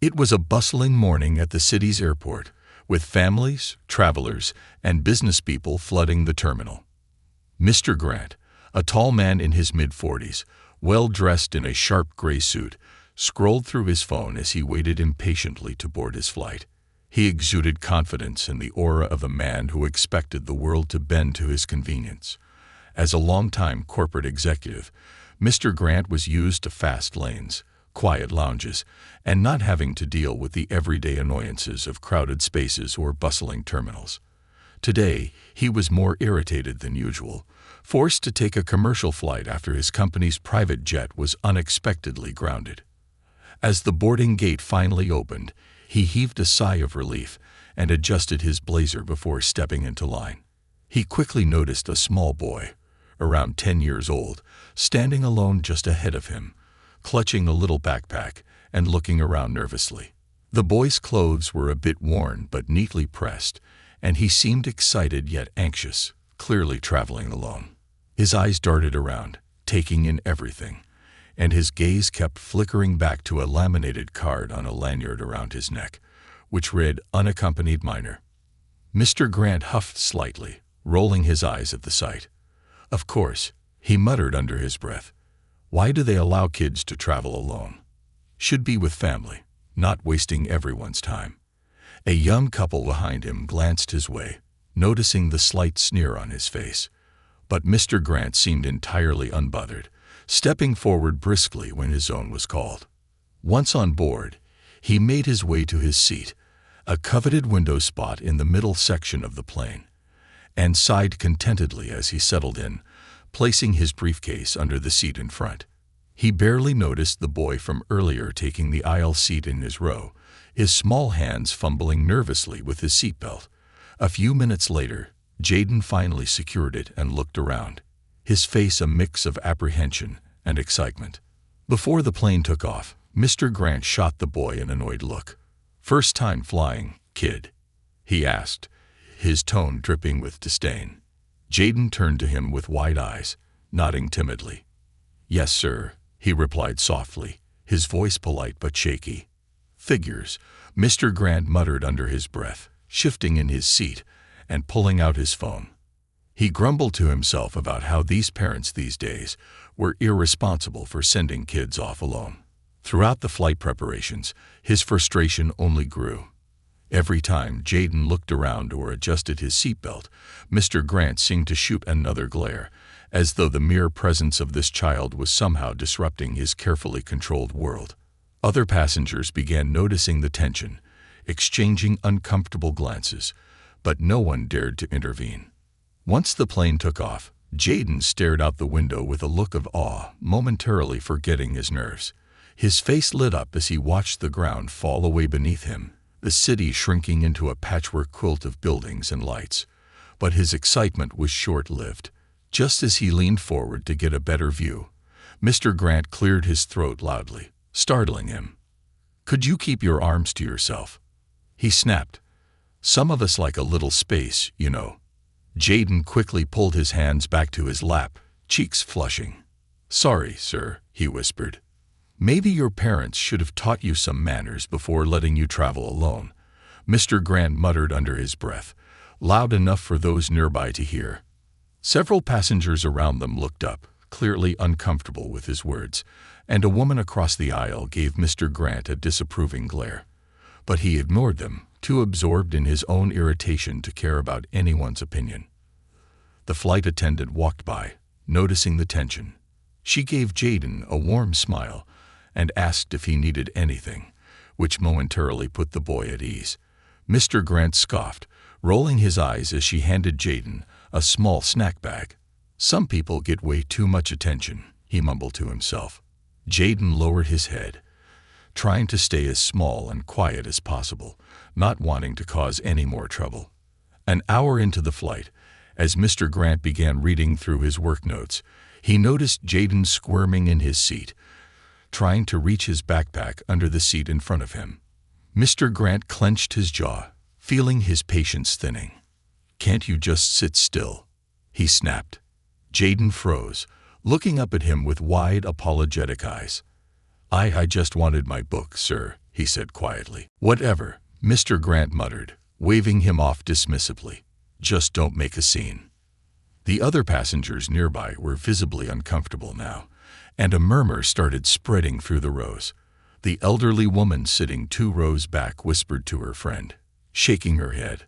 It was a bustling morning at the city's airport, with families, travelers, and business people flooding the terminal. Mr. Grant, a tall man in his mid-40s, well-dressed in a sharp gray suit, scrolled through his phone as he waited impatiently to board his flight. He exuded confidence and the aura of a man who expected the world to bend to his convenience. As a longtime corporate executive, Mr. Grant was used to fast lanes, quiet lounges, and not having to deal with the everyday annoyances of crowded spaces or bustling terminals. Today, he was more irritated than usual, forced to take a commercial flight after his company's private jet was unexpectedly grounded. As the boarding gate finally opened, he heaved a sigh of relief and adjusted his blazer before stepping into line. He quickly noticed a small boy, around 10 years old, standing alone just ahead of him, clutching a little backpack and looking around nervously. The boy's clothes were a bit worn but neatly pressed, and he seemed excited yet anxious, clearly traveling alone. His eyes darted around, taking in everything, and his gaze kept flickering back to a laminated card on a lanyard around his neck, which read "Unaccompanied Minor." Mr. Grant huffed slightly, rolling his eyes at the sight. "Of course," he muttered under his breath. "Why do they allow kids to travel alone? Should be with family, not wasting everyone's time." A young couple behind him glanced his way, noticing the slight sneer on his face. But Mr. Grant seemed entirely unbothered, stepping forward briskly when his own was called. Once on board, he made his way to his seat, a coveted window spot in the middle section of the plane, and sighed contentedly as he settled in, placing his briefcase under the seat in front. He barely noticed the boy from earlier taking the aisle seat in his row, his small hands fumbling nervously with his seatbelt. A few minutes later, Jaden finally secured it and looked around, his face a mix of apprehension and excitement. Before the plane took off, Mr. Grant shot the boy an annoyed look. "First time flying, kid?" he asked, his tone dripping with disdain. Jaden turned to him with wide eyes, nodding timidly. "Yes, sir," he replied softly, his voice polite but shaky. "Figures," Mr. Grant muttered under his breath, shifting in his seat and pulling out his phone. He grumbled to himself about how these parents these days were irresponsible for sending kids off alone. Throughout the flight preparations, his frustration only grew. Every time Jaden looked around or adjusted his seatbelt, Mr. Grant seemed to shoot another glare, as though the mere presence of this child was somehow disrupting his carefully controlled world. Other passengers began noticing the tension, exchanging uncomfortable glances, but no one dared to intervene. Once the plane took off, Jaden stared out the window with a look of awe, momentarily forgetting his nerves. His face lit up as he watched the ground fall away beneath him, the city shrinking into a patchwork quilt of buildings and lights. But his excitement was short-lived. Just as he leaned forward to get a better view, Mr. Grant cleared his throat loudly, startling him. "Could you keep your arms to yourself?" he snapped. "Some of us like a little space, you know." Jaden quickly pulled his hands back to his lap, cheeks flushing. "Sorry, sir," he whispered. "Maybe your parents should have taught you some manners before letting you travel alone," Mr. Grant muttered under his breath, loud enough for those nearby to hear. Several passengers around them looked up, clearly uncomfortable with his words, and a woman across the aisle gave Mr. Grant a disapproving glare. But he ignored them, too absorbed in his own irritation to care about anyone's opinion. The flight attendant walked by, noticing the tension. She gave Jaden a warm smile and asked if he needed anything, which momentarily put the boy at ease. Mr. Grant scoffed, rolling his eyes as she handed Jaden a small snack bag. "Some people get way too much attention," he mumbled to himself. Jaden lowered his head, trying to stay as small and quiet as possible, not wanting to cause any more trouble. An hour into the flight, as Mr. Grant began reading through his work notes, he noticed Jaden squirming in his seat, trying to reach his backpack under the seat in front of him. Mr. Grant clenched his jaw, feeling his patience thinning. "Can't you just sit still?" he snapped. Jaden froze, looking up at him with wide, apologetic eyes. I just wanted my book, sir," he said quietly. "Whatever," Mr. Grant muttered, waving him off dismissively. "Just don't make a scene." The other passengers nearby were visibly uncomfortable now, and a murmur started spreading through the rows. The elderly woman sitting 2 rows back whispered to her friend, shaking her head.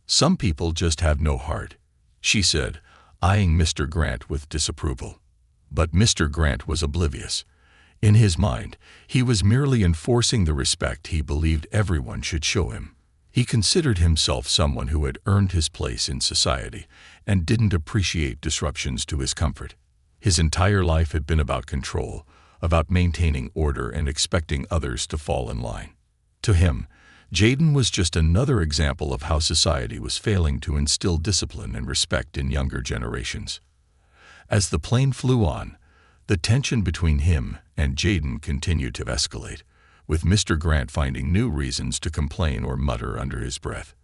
"Some people just have no heart," she said, eyeing Mr. Grant with disapproval. But Mr. Grant was oblivious. In his mind, he was merely enforcing the respect he believed everyone should show him. He considered himself someone who had earned his place in society and didn't appreciate disruptions to his comfort. His entire life had been about control, about maintaining order and expecting others to fall in line. To him, Jaden was just another example of how society was failing to instill discipline and respect in younger generations. As the plane flew on, the tension between him and Jaden continued to escalate, with Mr. Grant finding new reasons to complain or mutter under his breath.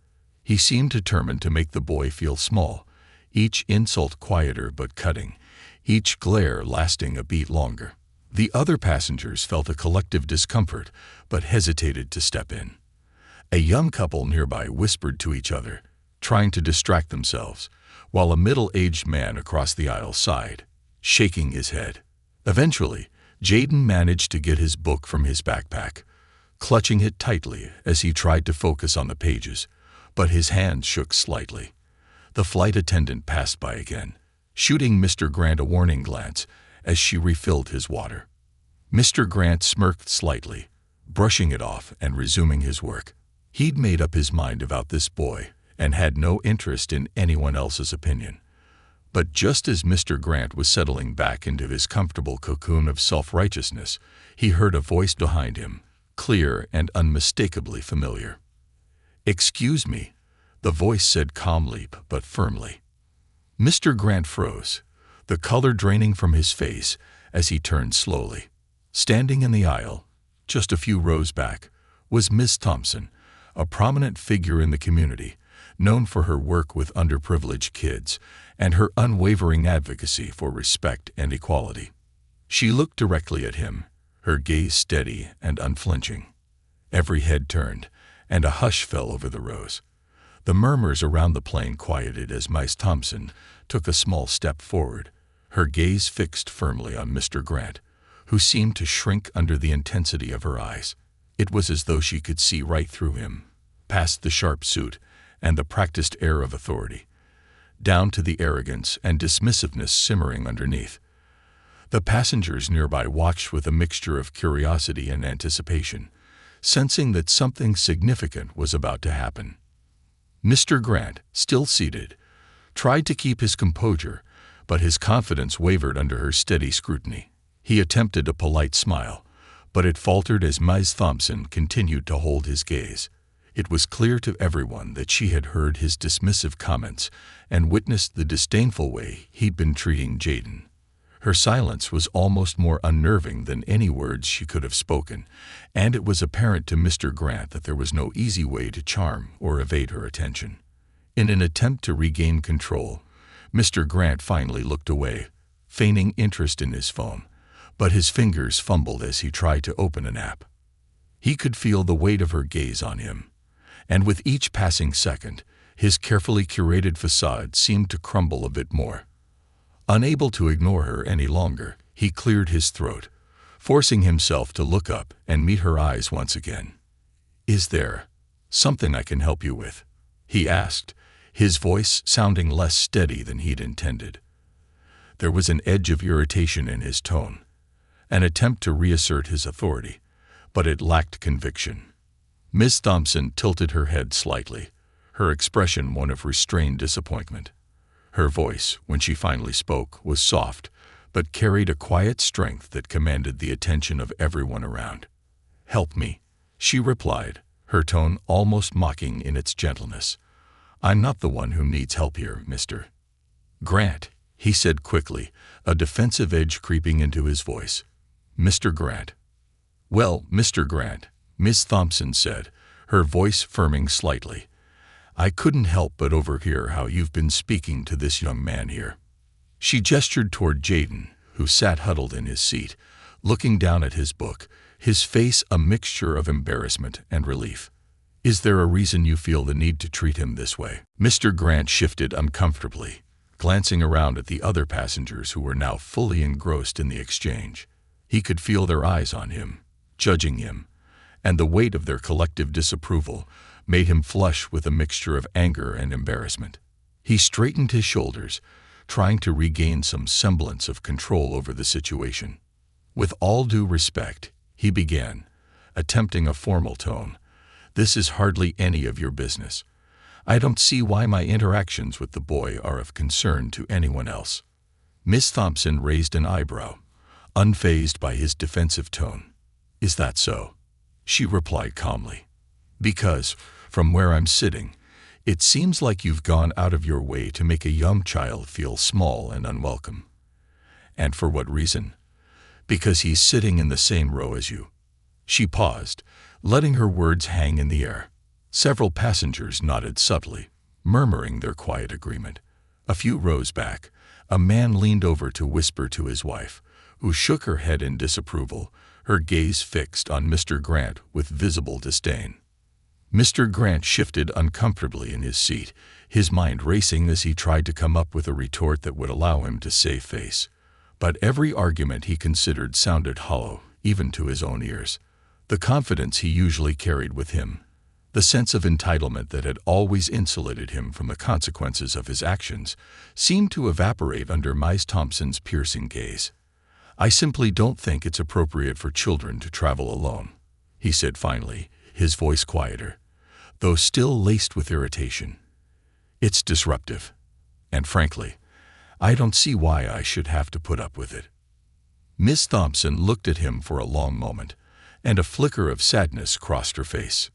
He seemed determined to make the boy feel small, each insult quieter but cutting, each glare lasting a beat longer. The other passengers felt a collective discomfort but hesitated to step in. A young couple nearby whispered to each other, trying to distract themselves, while a middle-aged man across the aisle sighed, shaking his head. Eventually, Jaden managed to get his book from his backpack, clutching it tightly as he tried to focus on the pages, but his hands shook slightly. The flight attendant passed by again, shooting Mr. Grant a warning glance as she refilled his water. Mr. Grant smirked slightly, brushing it off and resuming his work. He'd made up his mind about this boy and had no interest in anyone else's opinion. But just as Mr. Grant was settling back into his comfortable cocoon of self-righteousness, he heard a voice behind him, clear and unmistakably familiar. "Excuse me," the voice said calmly but firmly. Mr. Grant froze, the color draining from his face as he turned slowly. Standing in the aisle, just a few rows back, was Miss Thompson, a prominent figure in the community, known for her work with underprivileged kids and her unwavering advocacy for respect and equality. She looked directly at him, her gaze steady and unflinching. Every head turned, and a hush fell over the rows. The murmurs around the plane quieted as Miss Thompson took a small step forward, her gaze fixed firmly on Mr. Grant, who seemed to shrink under the intensity of her eyes. It was as though she could see right through him, past the sharp suit and the practiced air of authority, down to the arrogance and dismissiveness simmering underneath. The passengers nearby watched with a mixture of curiosity and anticipation, sensing that something significant was about to happen. Mr. Grant, still seated, tried to keep his composure, but his confidence wavered under her steady scrutiny. He attempted a polite smile, but it faltered as Miss Thompson continued to hold his gaze. It was clear to everyone that she had heard his dismissive comments and witnessed the disdainful way he'd been treating Jaden. Her silence was almost more unnerving than any words she could have spoken, and it was apparent to Mr. Grant that there was no easy way to charm or evade her attention. In an attempt to regain control, Mr. Grant finally looked away, feigning interest in his phone, but his fingers fumbled as he tried to open an app. He could feel the weight of her gaze on him, and with each passing second, his carefully curated facade seemed to crumble a bit more. Unable to ignore her any longer, he cleared his throat, forcing himself to look up and meet her eyes once again. "Is there something I can help you with?" he asked, his voice sounding less steady than he'd intended. There was an edge of irritation in his tone, an attempt to reassert his authority, but it lacked conviction. Miss Thompson tilted her head slightly, her expression one of restrained disappointment. Her voice, when she finally spoke, was soft, but carried a quiet strength that commanded the attention of everyone around. "Help me," she replied, her tone almost mocking in its gentleness. "I'm not the one who needs help here, Mr. Grant," he said quickly, a defensive edge creeping into his voice. "Mr. Grant." "Well, Mr. Grant," Miss Thompson said, her voice firming slightly, "I couldn't help but overhear how you've been speaking to this young man here." She gestured toward Jaden, who sat huddled in his seat, looking down at his book, his face a mixture of embarrassment and relief. "Is there a reason you feel the need to treat him this way?" Mr. Grant shifted uncomfortably, glancing around at the other passengers who were now fully engrossed in the exchange. He could feel their eyes on him, judging him, and the weight of their collective disapproval made him flush with a mixture of anger and embarrassment. He straightened his shoulders, trying to regain some semblance of control over the situation. "With all due respect," he began, attempting a formal tone, "this is hardly any of your business. I don't see why my interactions with the boy are of concern to anyone else." Miss Thompson raised an eyebrow, unfazed by his defensive tone. "Is that so?" she replied calmly. "Because, from where I'm sitting, it seems like you've gone out of your way to make a young child feel small and unwelcome." "And for what reason?" "Because he's sitting in the same row as you." She paused, letting her words hang in the air. Several passengers nodded subtly, murmuring their quiet agreement. A few rows back, a man leaned over to whisper to his wife, who shook her head in disapproval, her gaze fixed on Mr. Grant with visible disdain. Mr. Grant shifted uncomfortably in his seat, his mind racing as he tried to come up with a retort that would allow him to save face. But every argument he considered sounded hollow, even to his own ears. The confidence he usually carried with him, the sense of entitlement that had always insulated him from the consequences of his actions, seemed to evaporate under Miss Thompson's piercing gaze. "I simply don't think it's appropriate for children to travel alone," he said finally, his voice quieter, though still laced with irritation. "It's disruptive, and frankly, I don't see why I should have to put up with it." Miss Thompson looked at him for a long moment, and a flicker of sadness crossed her face.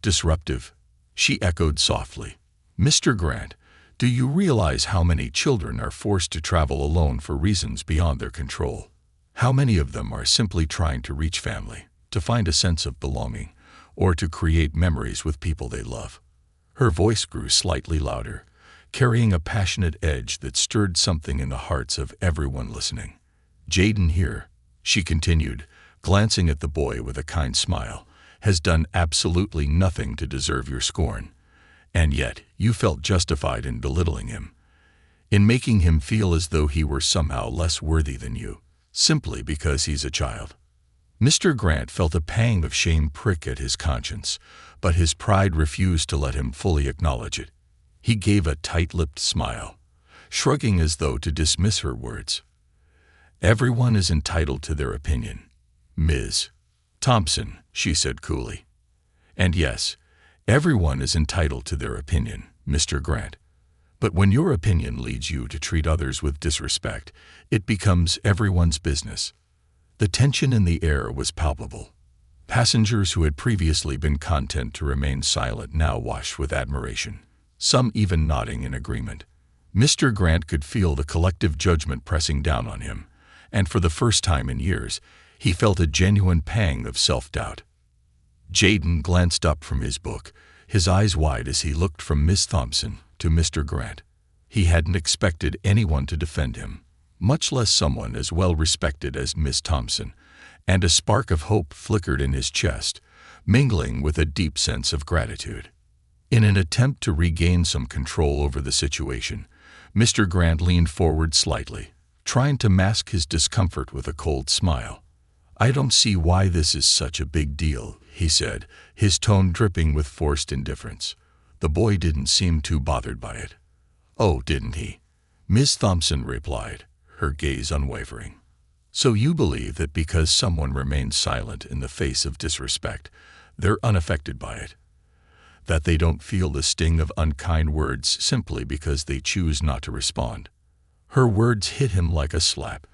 "Disruptive," she echoed softly. "Mr. Grant, do you realize how many children are forced to travel alone for reasons beyond their control? How many of them are simply trying to reach family, to find a sense of belonging, or to create memories with people they love?" Her voice grew slightly louder, carrying a passionate edge that stirred something in the hearts of everyone listening. "Jaden here," she continued, glancing at the boy with a kind smile, "has done absolutely nothing to deserve your scorn, and yet you felt justified in belittling him, in making him feel as though he were somehow less worthy than you, simply because he's a child." Mr. Grant felt a pang of shame prick at his conscience, but his pride refused to let him fully acknowledge it. He gave a tight-lipped smile, shrugging as though to dismiss her words. "Everyone is entitled to their opinion, Ms. Thompson," she said coolly. "And yes, everyone is entitled to their opinion, Mr. Grant. But when your opinion leads you to treat others with disrespect, it becomes everyone's business." The tension in the air was palpable. Passengers who had previously been content to remain silent now watched with admiration, some even nodding in agreement. Mr. Grant could feel the collective judgment pressing down on him, and for the first time in years, he felt a genuine pang of self-doubt. Jaden glanced up from his book, his eyes wide as he looked from Miss Thompson to Mr. Grant. He hadn't expected anyone to defend him, much less someone as well respected as Miss Thompson, and a spark of hope flickered in his chest, mingling with a deep sense of gratitude. In an attempt to regain some control over the situation, Mr. Grant leaned forward slightly, trying to mask his discomfort with a cold smile. "I don't see why this is such a big deal," he said, his tone dripping with forced indifference. The boy didn't seem too bothered by it. "Oh, didn't he?" Miss Thompson replied, her gaze unwavering. "So you believe that because someone remains silent in the face of disrespect, they're unaffected by it? That they don't feel the sting of unkind words simply because they choose not to respond?" Her words hit him like a slap,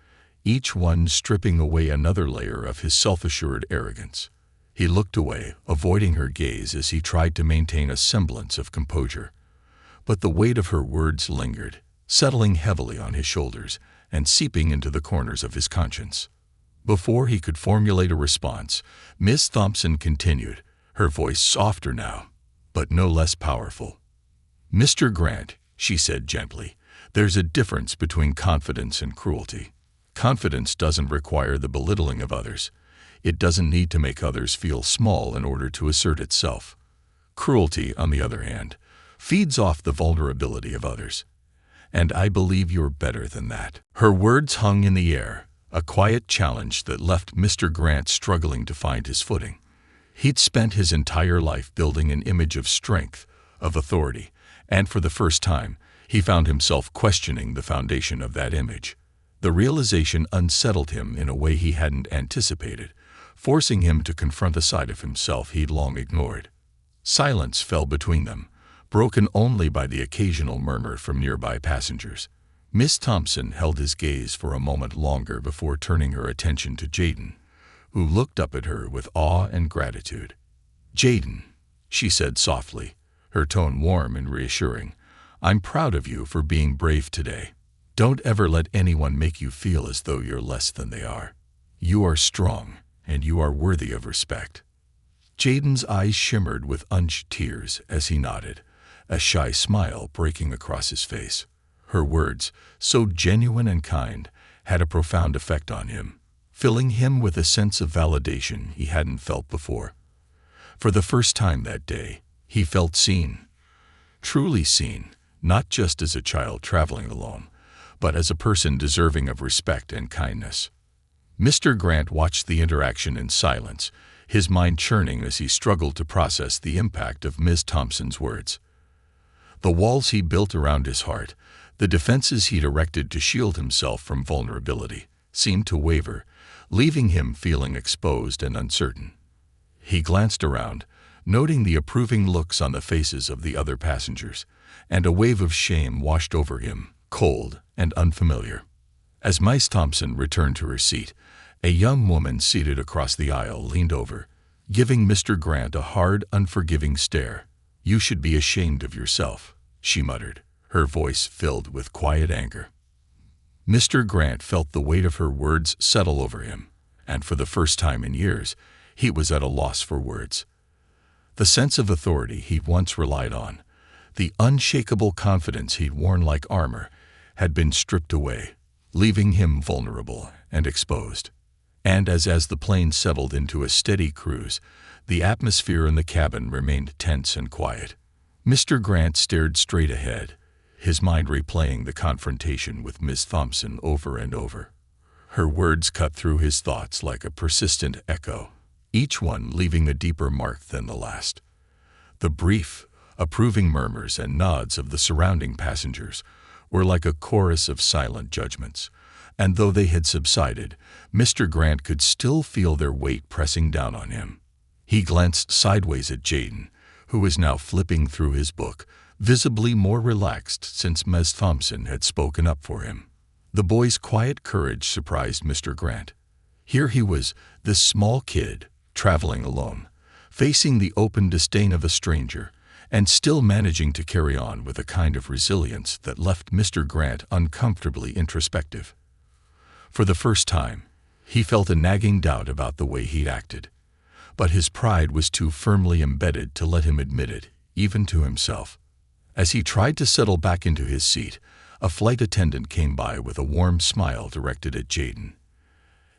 each one stripping away another layer of his self-assured arrogance. He looked away, avoiding her gaze as he tried to maintain a semblance of composure. But the weight of her words lingered, settling heavily on his shoulders and seeping into the corners of his conscience. Before he could formulate a response, Miss Thompson continued, her voice softer now, but no less powerful. "Mr. Grant," she said gently, "there's a difference between confidence and cruelty. Confidence doesn't require the belittling of others. It doesn't need to make others feel small in order to assert itself. Cruelty, on the other hand, feeds off the vulnerability of others. And I believe you're better than that." Her words hung in the air, a quiet challenge that left Mr. Grant struggling to find his footing. He'd spent his entire life building an image of strength, of authority, and for the first time, he found himself questioning the foundation of that image. The realization unsettled him in a way he hadn't anticipated, forcing him to confront a side of himself he'd long ignored. Silence fell between them, broken only by the occasional murmur from nearby passengers. Miss Thompson held his gaze for a moment longer before turning her attention to Jaden, who looked up at her with awe and gratitude. "Jaden," she said softly, her tone warm and reassuring, "I'm proud of you for being brave today. Don't ever let anyone make you feel as though you're less than they are. You are strong, and you are worthy of respect." Jaden's eyes shimmered with unshed tears as he nodded, a shy smile breaking across his face. Her words, so genuine and kind, had a profound effect on him, filling him with a sense of validation he hadn't felt before. For the first time that day, he felt seen. Truly seen, not just as a child traveling alone, but as a person deserving of respect and kindness. Mr. Grant watched the interaction in silence, his mind churning as he struggled to process the impact of Ms. Thompson's words. The walls he built around his heart, the defenses he'd erected to shield himself from vulnerability, seemed to waver, leaving him feeling exposed and uncertain. He glanced around, noting the approving looks on the faces of the other passengers, and a wave of shame washed over him, cold and unfamiliar. As Miss Thompson returned to her seat, a young woman seated across the aisle leaned over, giving Mr. Grant a hard, unforgiving stare. "You should be ashamed of yourself," she muttered, her voice filled with quiet anger. Mr. Grant felt the weight of her words settle over him, and for the first time in years, he was at a loss for words. The sense of authority he'd once relied on, the unshakable confidence he'd worn like armor, had been stripped away, leaving him vulnerable and exposed. And as the plane settled into a steady cruise, the atmosphere in the cabin remained tense and quiet. Mr. Grant stared straight ahead, his mind replaying the confrontation with Miss Thompson over and over. Her words cut through his thoughts like a persistent echo, each one leaving a deeper mark than the last. The brief, approving murmurs and nods of the surrounding passengers were like a chorus of silent judgments, and though they had subsided, Mr. Grant could still feel their weight pressing down on him. He glanced sideways at Jaden, who was now flipping through his book, visibly more relaxed since Miss Thompson had spoken up for him. The boy's quiet courage surprised Mr. Grant. Here he was, this small kid, traveling alone, facing the open disdain of a stranger, and still managing to carry on with a kind of resilience that left Mr. Grant uncomfortably introspective. For the first time, he felt a nagging doubt about the way he'd acted, but his pride was too firmly embedded to let him admit it, even to himself. As he tried to settle back into his seat, a flight attendant came by with a warm smile directed at Jaden.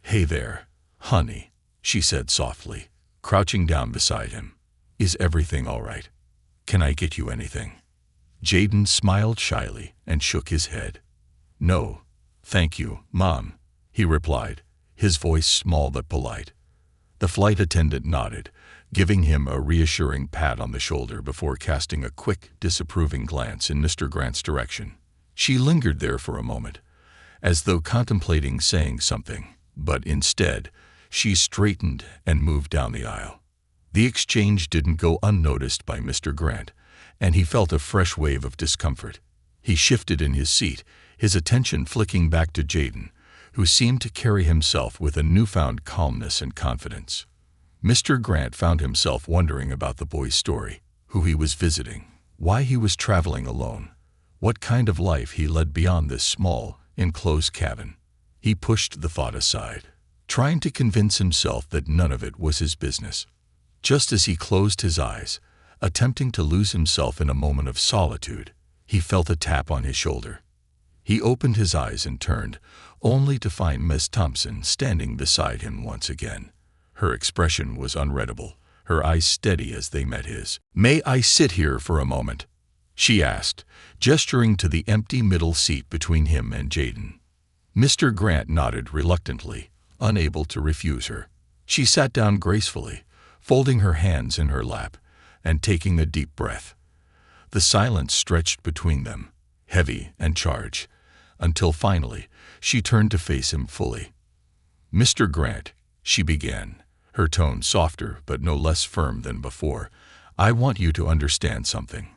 "Hey there, honey," she said softly, crouching down beside him. "Is everything all right? Can I get you anything?" Jaden smiled shyly and shook his head. "No, thank you, Mom," he replied, his voice small but polite. The flight attendant nodded, giving him a reassuring pat on the shoulder before casting a quick, disapproving glance in Mr. Grant's direction. She lingered there for a moment, as though contemplating saying something, but instead, she straightened and moved down the aisle. The exchange didn't go unnoticed by Mr. Grant, and he felt a fresh wave of discomfort. He shifted in his seat, his attention flicking back to Jaden, who seemed to carry himself with a newfound calmness and confidence. Mr. Grant found himself wondering about the boy's story, who he was visiting, why he was traveling alone, what kind of life he led beyond this small, enclosed cabin. He pushed the thought aside, trying to convince himself that none of it was his business. Just as he closed his eyes, attempting to lose himself in a moment of solitude, he felt a tap on his shoulder. He opened his eyes and turned, only to find Miss Thompson standing beside him once again, Her expression was unreadable, her eyes steady as they met his. "May I sit here for a moment?" she asked, gesturing to the empty middle seat between him and Jaden. Mr. Grant nodded reluctantly, unable to refuse her. She sat down gracefully, folding her hands in her lap and taking a deep breath. The silence stretched between them, heavy and charged, until finally she turned to face him fully. "Mr. Grant," she began, her tone softer but no less firm than before, "I want you to understand something.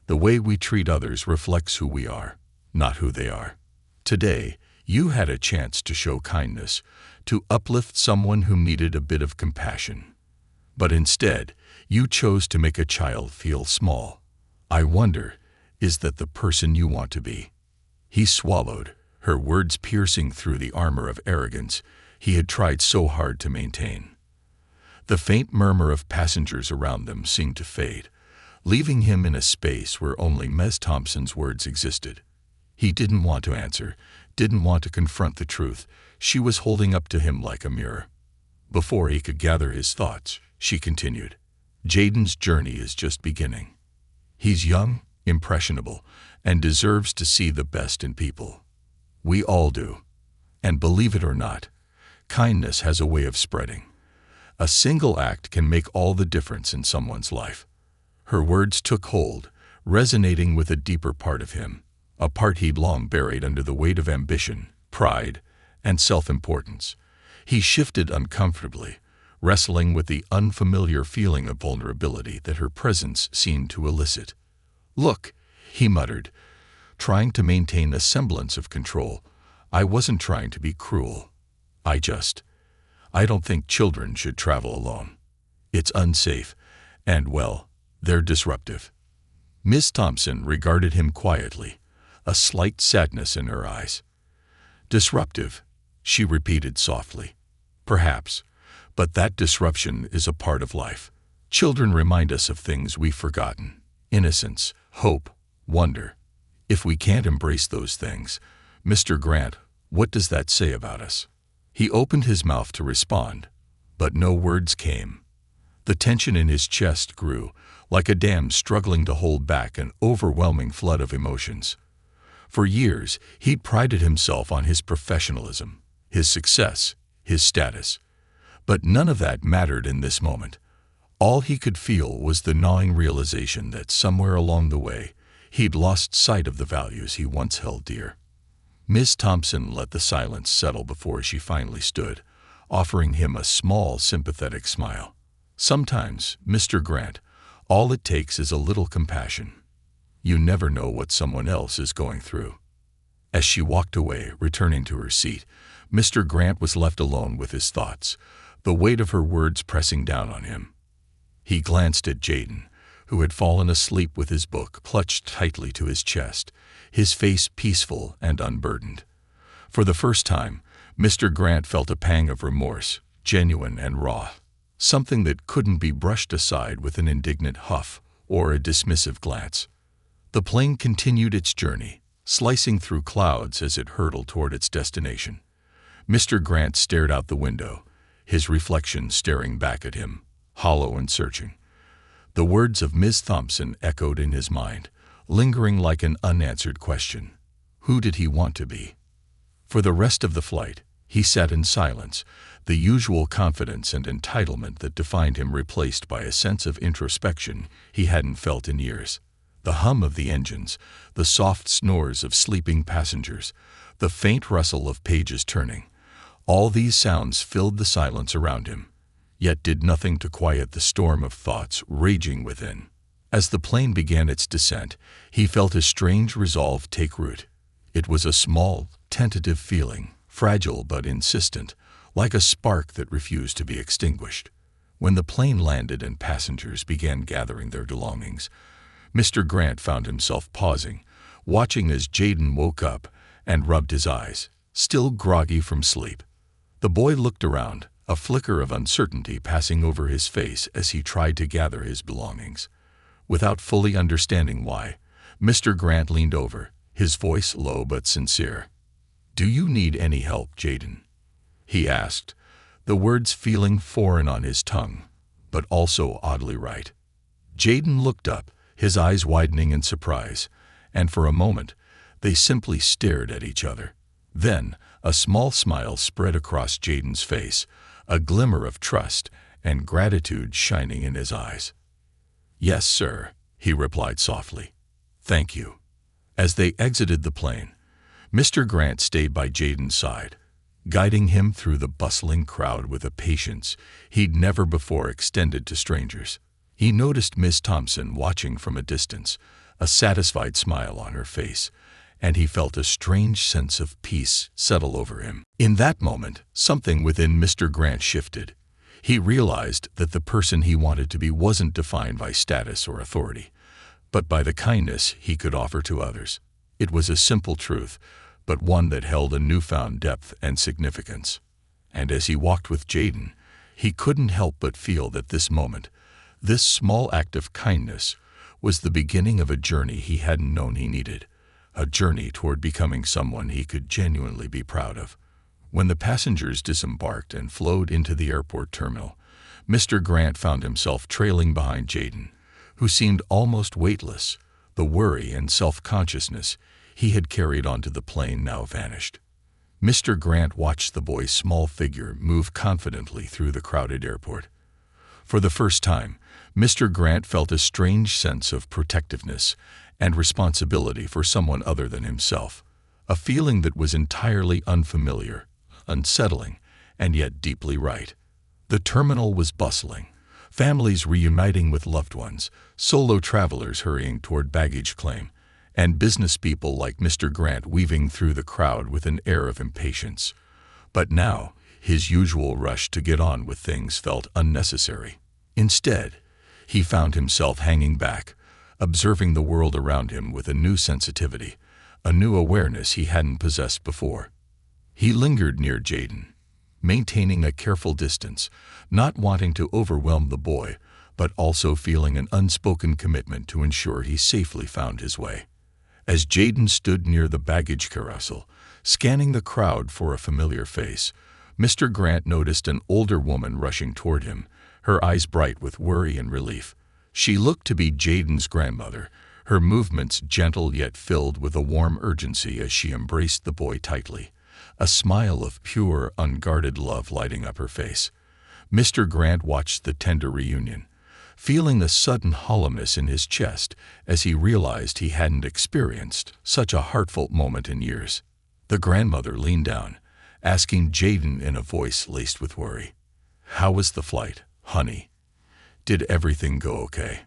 The way we treat others reflects who we are, not who they are. Today, you had a chance to show kindness, to uplift someone who needed a bit of compassion. But instead, you chose to make a child feel small. I wonder, is that the person you want to be?" He swallowed, her words piercing through the armor of arrogance he had tried so hard to maintain. The faint murmur of passengers around them seemed to fade, leaving him in a space where only Ms. Thompson's words existed. He didn't want to answer, didn't want to confront the truth she was holding up to him like a mirror. Before he could gather his thoughts, she continued, "Jaden's journey is just beginning. He's young, impressionable, and deserves to see the best in people. We all do. And believe it or not, kindness has a way of spreading. A single act can make all the difference in someone's life." Her words took hold, resonating with a deeper part of him, a part he'd long buried under the weight of ambition, pride, and self-importance. He shifted uncomfortably, wrestling with the unfamiliar feeling of vulnerability that her presence seemed to elicit. "Look," he muttered, trying to maintain a semblance of control, "I wasn't trying to be cruel. I don't think children should travel alone. It's unsafe, and, well, they're disruptive." Miss Thompson regarded him quietly, a slight sadness in her eyes. "Disruptive," she repeated softly. "Perhaps, but that disruption is a part of life. Children remind us of things we've forgotten: innocence, hope, wonder. If we can't embrace those things, Mr. Grant, what does that say about us?" He opened his mouth to respond, but no words came. The tension in his chest grew, like a dam struggling to hold back an overwhelming flood of emotions. For years, he'd prided himself on his professionalism, his success, his status. But none of that mattered in this moment. All he could feel was the gnawing realization that somewhere along the way, he'd lost sight of the values he once held dear. Miss Thompson let the silence settle before she finally stood, offering him a small, sympathetic smile. "Sometimes, Mr. Grant, all it takes is a little compassion. You never know what someone else is going through." As she walked away, returning to her seat, Mr. Grant was left alone with his thoughts, the weight of her words pressing down on him. He glanced at Jaden, who had fallen asleep with his book clutched tightly to his chest, his face peaceful and unburdened. For the first time, Mr. Grant felt a pang of remorse, genuine and raw, something that couldn't be brushed aside with an indignant huff or a dismissive glance. The plane continued its journey, slicing through clouds as it hurtled toward its destination. Mr. Grant stared out the window, his reflection staring back at him, hollow and searching. The words of Miss Thompson echoed in his mind, lingering like an unanswered question. Who did he want to be? For the rest of the flight, he sat in silence, the usual confidence and entitlement that defined him replaced by a sense of introspection he hadn't felt in years. The hum of the engines, the soft snores of sleeping passengers, the faint rustle of pages turning, all these sounds filled the silence around him, yet did nothing to quiet the storm of thoughts raging within. As the plane began its descent, he felt a strange resolve take root. It was a small, tentative feeling, fragile but insistent, like a spark that refused to be extinguished. When the plane landed and passengers began gathering their belongings, Mr. Grant found himself pausing, watching as Jaden woke up and rubbed his eyes, still groggy from sleep. The boy looked around, a flicker of uncertainty passing over his face as he tried to gather his belongings. Without fully understanding why, Mr. Grant leaned over, his voice low but sincere. "Do you need any help, Jaden?" he asked, the words feeling foreign on his tongue, but also oddly right. Jaden looked up, his eyes widening in surprise, and for a moment, they simply stared at each other. Then, a small smile spread across Jaden's face, a glimmer of trust and gratitude shining in his eyes. "Yes, sir," he replied softly. "Thank you." As they exited the plane, Mr. Grant stayed by Jaden's side, guiding him through the bustling crowd with a patience he'd never before extended to strangers. He noticed Miss Thompson watching from a distance, a satisfied smile on her face, and he felt a strange sense of peace settle over him. In that moment, something within Mr. Grant shifted. He realized that the person he wanted to be wasn't defined by status or authority, but by the kindness he could offer to others. It was a simple truth, but one that held a newfound depth and significance. And as he walked with Jaden, he couldn't help but feel that this moment, this small act of kindness, was the beginning of a journey he hadn't known he needed, a journey toward becoming someone he could genuinely be proud of. When the passengers disembarked and flowed into the airport terminal, Mr. Grant found himself trailing behind Jaden, who seemed almost weightless. The worry and self-consciousness he had carried onto the plane now vanished. Mr. Grant watched the boy's small figure move confidently through the crowded airport. For the first time, Mr. Grant felt a strange sense of protectiveness and responsibility for someone other than himself, a feeling that was entirely unfamiliar, unsettling, and yet deeply right. The terminal was bustling, families reuniting with loved ones, solo travelers hurrying toward baggage claim, and business people like Mr. Grant weaving through the crowd with an air of impatience. But now, his usual rush to get on with things felt unnecessary. Instead, he found himself hanging back, observing the world around him with a new sensitivity, a new awareness he hadn't possessed before. He lingered near Jaden, maintaining a careful distance, not wanting to overwhelm the boy, but also feeling an unspoken commitment to ensure he safely found his way. As Jaden stood near the baggage carousel, scanning the crowd for a familiar face, Mr. Grant noticed an older woman rushing toward him, her eyes bright with worry and relief. She looked to be Jaden's grandmother, her movements gentle yet filled with a warm urgency as she embraced the boy tightly, a smile of pure, unguarded love lighting up her face. Mr. Grant watched the tender reunion, feeling a sudden hollowness in his chest as he realized he hadn't experienced such a heartfelt moment in years. The grandmother leaned down, asking Jaden in a voice laced with worry, "How was the flight, honey? Did everything go okay?"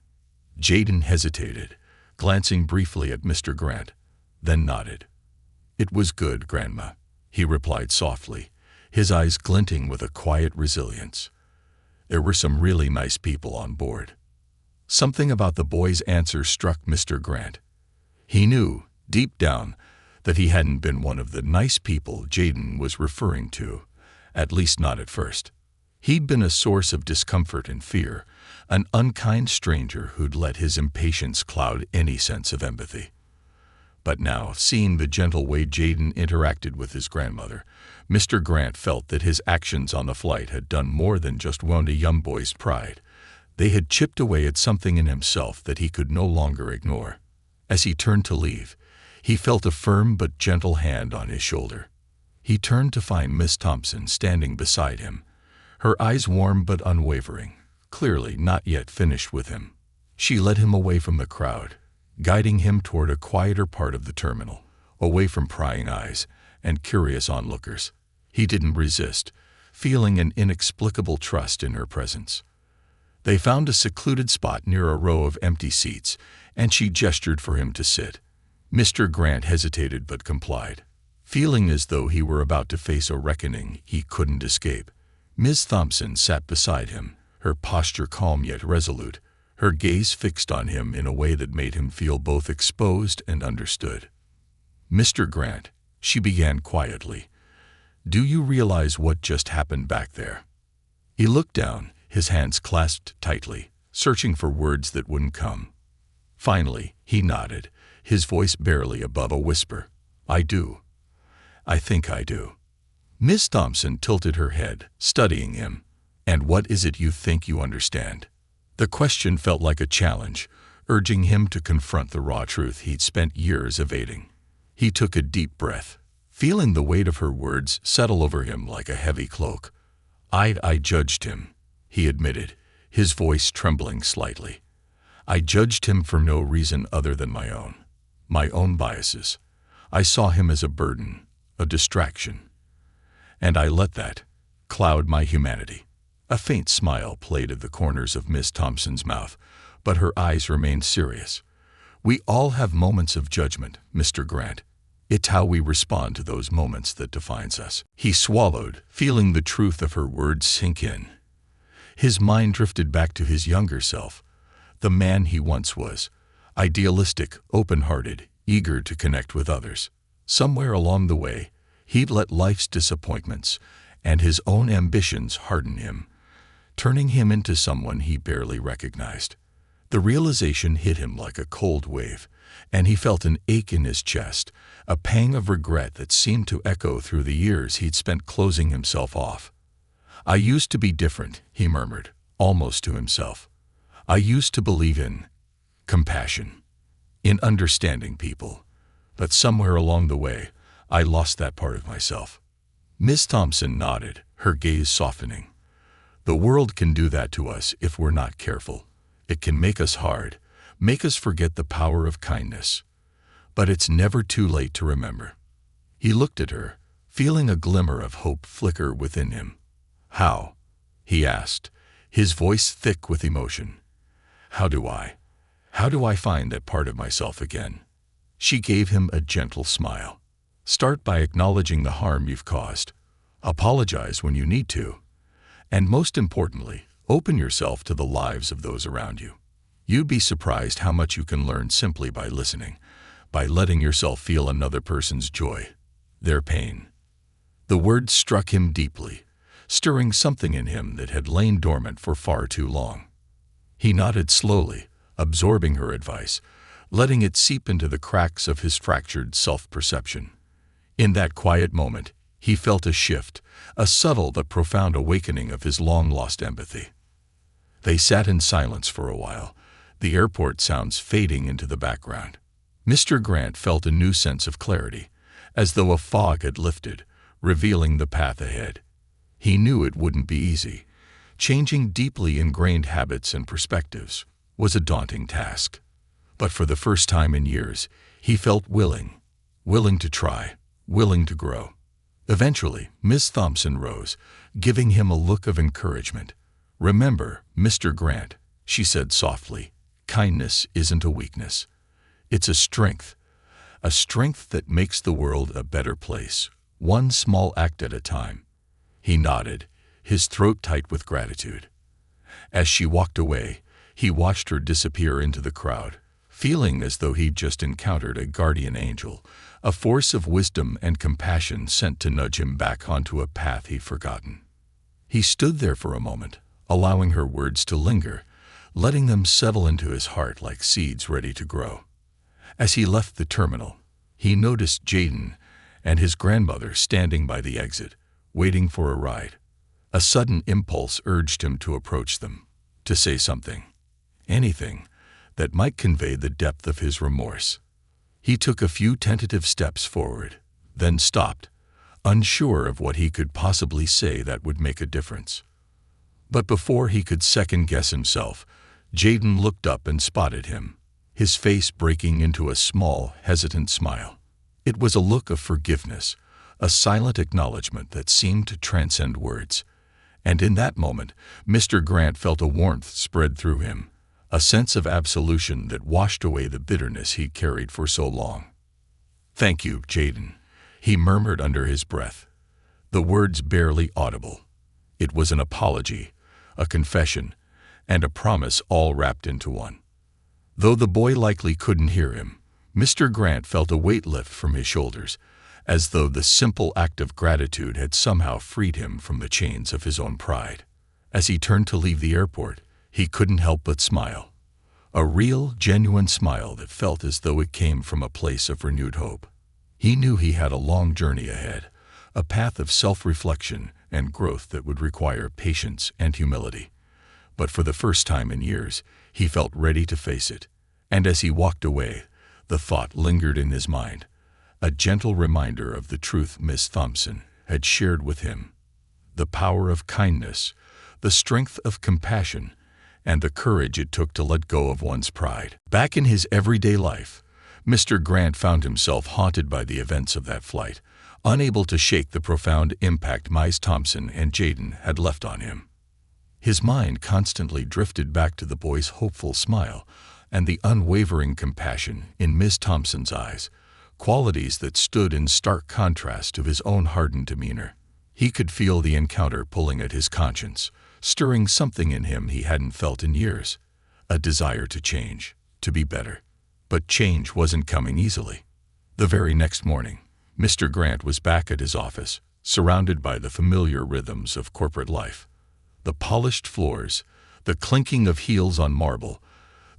Jaden hesitated, glancing briefly at Mr. Grant, then nodded. "It was good, Grandma," he replied softly, his eyes glinting with a quiet resilience. "There were some really nice people on board." Something about the boy's answer struck Mr. Grant. He knew, deep down, that he hadn't been one of the nice people Jaden was referring to, at least not at first. He'd been a source of discomfort and fear, an unkind stranger who'd let his impatience cloud any sense of empathy. But now, seeing the gentle way Jaden interacted with his grandmother, Mr. Grant felt that his actions on the flight had done more than just wound a young boy's pride. They had chipped away at something in himself that he could no longer ignore. As he turned to leave, he felt a firm but gentle hand on his shoulder. He turned to find Miss Thompson standing beside him, her eyes warm but unwavering, clearly not yet finished with him. She led him away from the crowd, guiding him toward a quieter part of the terminal, away from prying eyes and curious onlookers. He didn't resist, feeling an inexplicable trust in her presence. They found a secluded spot near a row of empty seats, and she gestured for him to sit. Mr. Grant hesitated but complied, feeling as though he were about to face a reckoning he couldn't escape. Ms. Thompson sat beside him, her posture calm yet resolute, her gaze fixed on him in a way that made him feel both exposed and understood. "Mr. Grant," she began quietly, "do you realize what just happened back there?" He looked down, his hands clasped tightly, searching for words that wouldn't come. Finally, he nodded, his voice barely above a whisper. "I do. I think I do." Miss Thompson tilted her head, studying him. "And what is it you think you understand?" The question felt like a challenge, urging him to confront the raw truth he'd spent years evading. He took a deep breath, feeling the weight of her words settle over him like a heavy cloak. I judged him," he admitted, his voice trembling slightly. "I judged him for no reason other than my own biases. I saw him as a burden, a distraction. And I let that cloud my humanity." A faint smile played at the corners of Miss Thompson's mouth, but her eyes remained serious. "We all have moments of judgment, Mr. Grant. It's how we respond to those moments that defines us." He swallowed, feeling the truth of her words sink in. His mind drifted back to his younger self, the man he once was, idealistic, open-hearted, eager to connect with others. Somewhere along the way, he'd let life's disappointments and his own ambitions harden him, turning him into someone he barely recognized. The realization hit him like a cold wave, and he felt an ache in his chest, a pang of regret that seemed to echo through the years he'd spent closing himself off. "I used to be different," he murmured, almost to himself. "I used to believe in compassion, in understanding people. But somewhere along the way, I lost that part of myself." Miss Thompson nodded, her gaze softening. "The world can do that to us if we're not careful. It can make us hard, make us forget the power of kindness. But it's never too late to remember." He looked at her, feeling a glimmer of hope flicker within him. "How?" he asked, his voice thick with emotion. How do I find that part of myself again?" She gave him a gentle smile. "Start by acknowledging the harm you've caused. Apologize when you need to. And most importantly, open yourself to the lives of those around you. You'd be surprised how much you can learn simply by listening, by letting yourself feel another person's joy, their pain." The words struck him deeply, stirring something in him that had lain dormant for far too long. He nodded slowly, absorbing her advice, letting it seep into the cracks of his fractured self-perception. In that quiet moment, he felt a shift, a subtle but profound awakening of his long-lost empathy. They sat in silence for a while, the airport sounds fading into the background. Mr. Grant felt a new sense of clarity, as though a fog had lifted, revealing the path ahead. He knew it wouldn't be easy. Changing deeply ingrained habits and perspectives was a daunting task. But for the first time in years, he felt willing to try, willing to grow. Eventually, Miss Thompson rose, giving him a look of encouragement. "Remember, Mr. Grant," she said softly, "kindness isn't a weakness. It's a strength that makes the world a better place, one small act at a time." He nodded, his throat tight with gratitude. As she walked away, he watched her disappear into the crowd, feeling as though he'd just encountered a guardian angel, a force of wisdom and compassion sent to nudge him back onto a path he'd forgotten. He stood there for a moment, allowing her words to linger, letting them settle into his heart like seeds ready to grow. As he left the terminal, he noticed Jaden and his grandmother standing by the exit, waiting for a ride. A sudden impulse urged him to approach them, to say something, anything, that might convey the depth of his remorse. He took a few tentative steps forward, then stopped, unsure of what he could possibly say that would make a difference. But before he could second-guess himself, Jaden looked up and spotted him, his face breaking into a small, hesitant smile. It was a look of forgiveness, a silent acknowledgement that seemed to transcend words. And in that moment, Mr. Grant felt a warmth spread through him, a sense of absolution that washed away the bitterness he'd carried for so long. "Thank you, Jaden," he murmured under his breath, the words barely audible. It was an apology, a confession, and a promise all wrapped into one. Though the boy likely couldn't hear him, Mr. Grant felt a weight lift from his shoulders, as though the simple act of gratitude had somehow freed him from the chains of his own pride. As he turned to leave the airport, he couldn't help but smile. A real, genuine smile that felt as though it came from a place of renewed hope. He knew he had a long journey ahead, a path of self-reflection and growth that would require patience and humility. But for the first time in years, he felt ready to face it. And as he walked away, the thought lingered in his mind, a gentle reminder of the truth Miss Thompson had shared with him: the power of kindness, the strength of compassion, and the courage it took to let go of one's pride. Back in his everyday life, Mr. Grant found himself haunted by the events of that flight, unable to shake the profound impact Miss Thompson and Jaden had left on him. His mind constantly drifted back to the boy's hopeful smile and the unwavering compassion in Miss Thompson's eyes, qualities that stood in stark contrast to his own hardened demeanor. He could feel the encounter pulling at his conscience, stirring something in him he hadn't felt in years, a desire to change, to be better. But change wasn't coming easily. The very next morning, Mr. Grant was back at his office, surrounded by the familiar rhythms of corporate life. The polished floors, the clinking of heels on marble,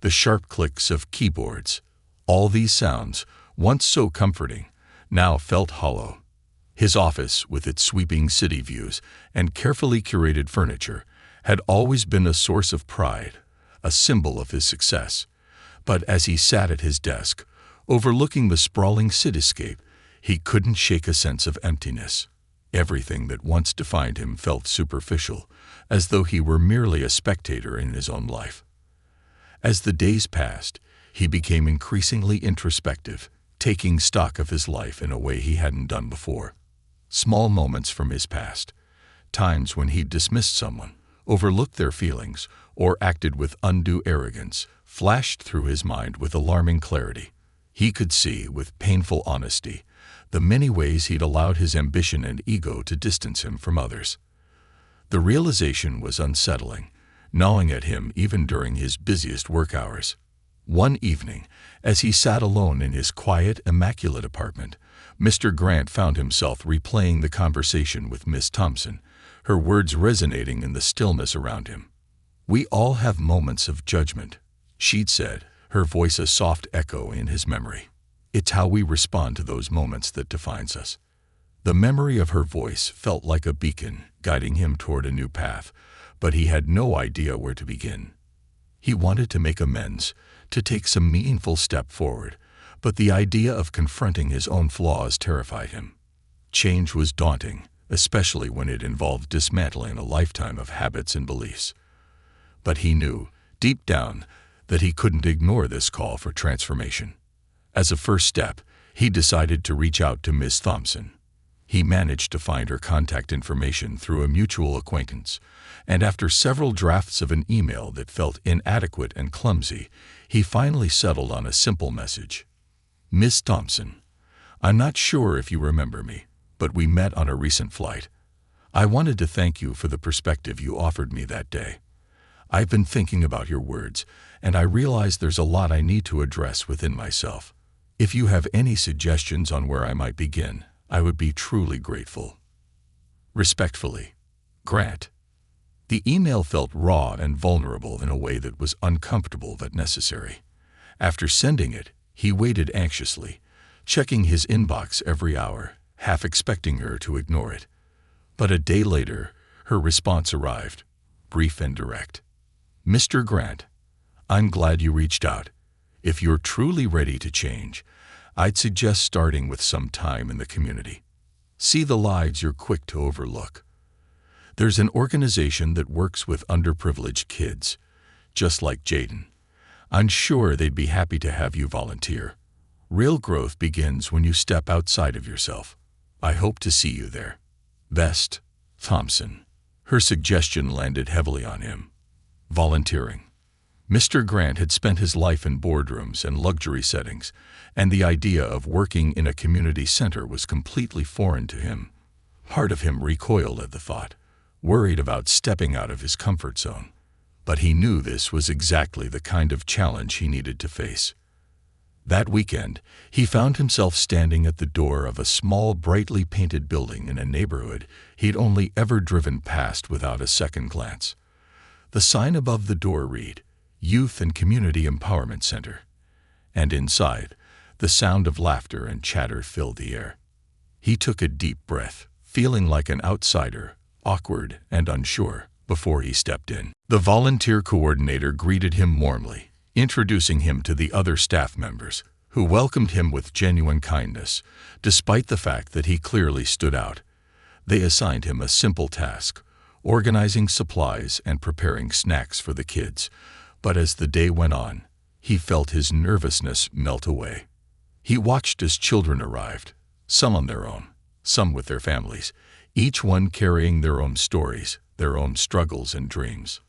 the sharp clicks of keyboards, all these sounds, once so comforting, now felt hollow. His office, with its sweeping city views and carefully curated furniture, had always been a source of pride, a symbol of his success. But as he sat at his desk, overlooking the sprawling cityscape, he couldn't shake a sense of emptiness. Everything that once defined him felt superficial, as though he were merely a spectator in his own life. As the days passed, he became increasingly introspective, taking stock of his life in a way he hadn't done before. Small moments from his past, times when he'd dismissed someone, overlooked their feelings, or acted with undue arrogance, flashed through his mind with alarming clarity. He could see, with painful honesty, the many ways he'd allowed his ambition and ego to distance him from others. The realization was unsettling, gnawing at him even during his busiest work hours. One evening, as he sat alone in his quiet, immaculate apartment, Mr. Grant found himself replaying the conversation with Miss Thompson, her words resonating in the stillness around him. "We all have moments of judgment," she'd said, her voice a soft echo in his memory. "It's how we respond to those moments that defines us." The memory of her voice felt like a beacon, guiding him toward a new path, but he had no idea where to begin. He wanted to make amends, to take some meaningful step forward, but the idea of confronting his own flaws terrified him. Change was daunting, especially when it involved dismantling a lifetime of habits and beliefs. But he knew, deep down, that he couldn't ignore this call for transformation. As a first step, he decided to reach out to Miss Thompson. He managed to find her contact information through a mutual acquaintance, and after several drafts of an email that felt inadequate and clumsy, he finally settled on a simple message. "Miss Thompson, I'm not sure if you remember me, but we met on a recent flight. I wanted to thank you for the perspective you offered me that day. I've been thinking about your words, and I realize there's a lot I need to address within myself. If you have any suggestions on where I might begin, I would be truly grateful. Respectfully, Grant." The email felt raw and vulnerable in a way that was uncomfortable but necessary. After sending it, he waited anxiously, checking his inbox every hour, half expecting her to ignore it. But a day later, her response arrived, brief and direct. "Mr. Grant, I'm glad you reached out. If you're truly ready to change, I'd suggest starting with some time in the community. See the lives you're quick to overlook. There's an organization that works with underprivileged kids, just like Jaden. I'm sure they'd be happy to have you volunteer. Real growth begins when you step outside of yourself. I hope to see you there. Best, Thompson." Her suggestion landed heavily on him. Volunteering. Mr. Grant had spent his life in boardrooms and luxury settings, and the idea of working in a community center was completely foreign to him. Part of him recoiled at the thought, worried about stepping out of his comfort zone. But he knew this was exactly the kind of challenge he needed to face. That weekend, he found himself standing at the door of a small, brightly painted building in a neighborhood he'd only ever driven past without a second glance. The sign above the door read, "Youth and Community Empowerment Center," and inside, the sound of laughter and chatter filled the air. He took a deep breath, feeling like an outsider, awkward and unsure, before he stepped in. The volunteer coordinator greeted him warmly, introducing him to the other staff members, who welcomed him with genuine kindness, despite the fact that he clearly stood out. They assigned him a simple task, organizing supplies and preparing snacks for the kids, but as the day went on, he felt his nervousness melt away. He watched as children arrived, some on their own, some with their families, each one carrying their own stories, their own struggles and dreams.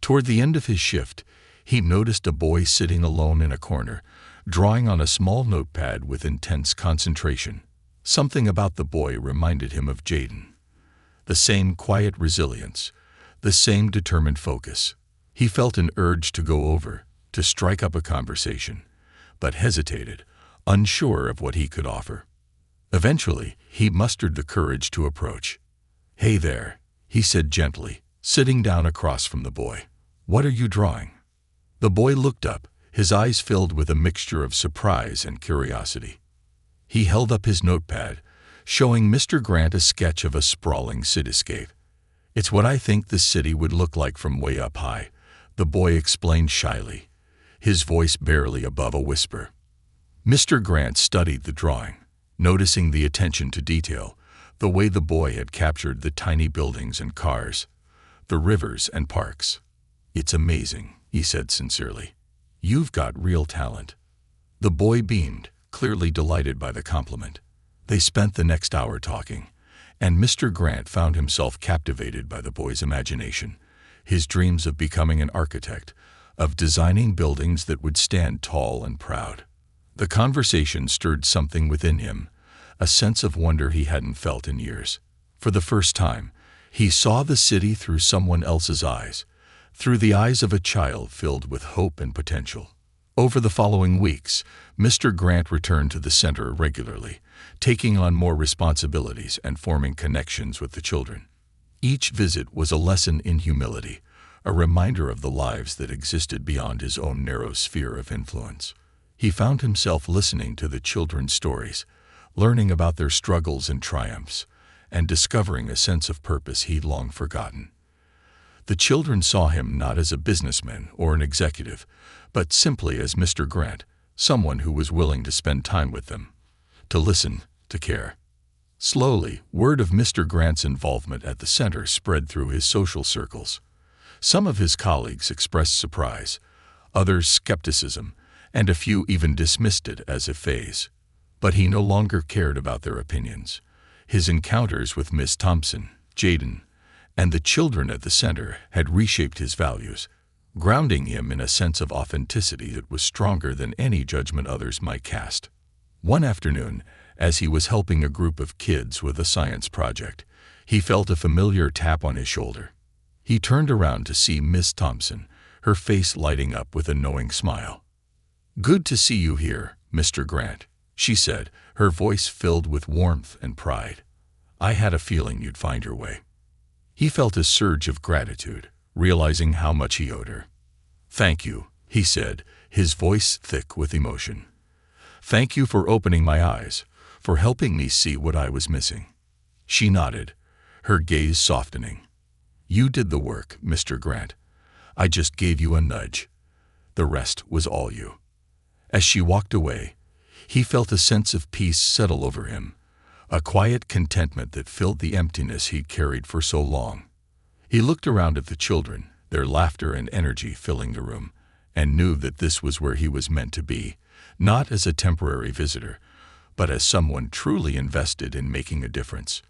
Toward the end of his shift, he noticed a boy sitting alone in a corner, drawing on a small notepad with intense concentration. Something about the boy reminded him of Jaden. The same quiet resilience, the same determined focus. He felt an urge to go over, to strike up a conversation, but hesitated, unsure of what he could offer. Eventually, he mustered the courage to approach. "Hey there," he said gently, sitting down across from the boy. "What are you drawing?" The boy looked up, his eyes filled with a mixture of surprise and curiosity. He held up his notepad, showing Mr. Grant a sketch of a sprawling cityscape. "It's what I think this city would look like from way up high," the boy explained shyly, his voice barely above a whisper. Mr. Grant studied the drawing, noticing the attention to detail, the way the boy had captured the tiny buildings and cars, the rivers and parks. "It's amazing," he said sincerely. "You've got real talent." The boy beamed, clearly delighted by the compliment. They spent the next hour talking, and Mr. Grant found himself captivated by the boy's imagination, his dreams of becoming an architect, of designing buildings that would stand tall and proud. The conversation stirred something within him, a sense of wonder he hadn't felt in years. For the first time, he saw the city through someone else's eyes, through the eyes of a child filled with hope and potential. Over the following weeks, Mr. Grant returned to the center regularly, taking on more responsibilities and forming connections with the children. Each visit was a lesson in humility, a reminder of the lives that existed beyond his own narrow sphere of influence. He found himself listening to the children's stories, learning about their struggles and triumphs, and discovering a sense of purpose he'd long forgotten. The children saw him not as a businessman or an executive, but simply as Mr. Grant, someone who was willing to spend time with them, to listen, to care. Slowly, word of Mr. Grant's involvement at the center spread through his social circles. Some of his colleagues expressed surprise, others skepticism, and a few even dismissed it as a phase. But he no longer cared about their opinions. His encounters with Miss Thompson, Jaden, and the children at the center had reshaped his values, grounding him in a sense of authenticity that was stronger than any judgment others might cast. One afternoon, as he was helping a group of kids with a science project, he felt a familiar tap on his shoulder. He turned around to see Miss Thompson, her face lighting up with a knowing smile. "Good to see you here, Mr. Grant," she said, her voice filled with warmth and pride. "I had a feeling you'd find your way." He felt a surge of gratitude, realizing how much he owed her. "Thank you," he said, his voice thick with emotion. "Thank you for opening my eyes, for helping me see what I was missing." She nodded, her gaze softening. "You did the work, Mr. Grant. I just gave you a nudge. The rest was all you." As she walked away, he felt a sense of peace settle over him, a quiet contentment that filled the emptiness he'd carried for so long. He looked around at the children, their laughter and energy filling the room, and knew that this was where he was meant to be, not as a temporary visitor, but as someone truly invested in making a difference.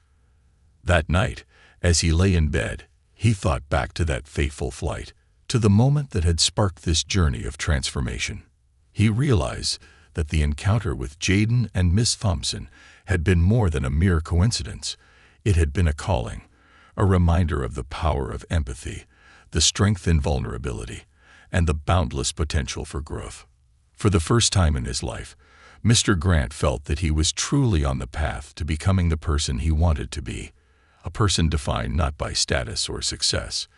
That night, as he lay in bed, he thought back to that fateful flight, to the moment that had sparked this journey of transformation. He realized that the encounter with Jaden and Miss Thompson had been more than a mere coincidence. It had been a calling, a reminder of the power of empathy, the strength in vulnerability, and the boundless potential for growth. For the first time in his life, Mr. Grant felt that he was truly on the path to becoming the person he wanted to be, a person defined not by status or success,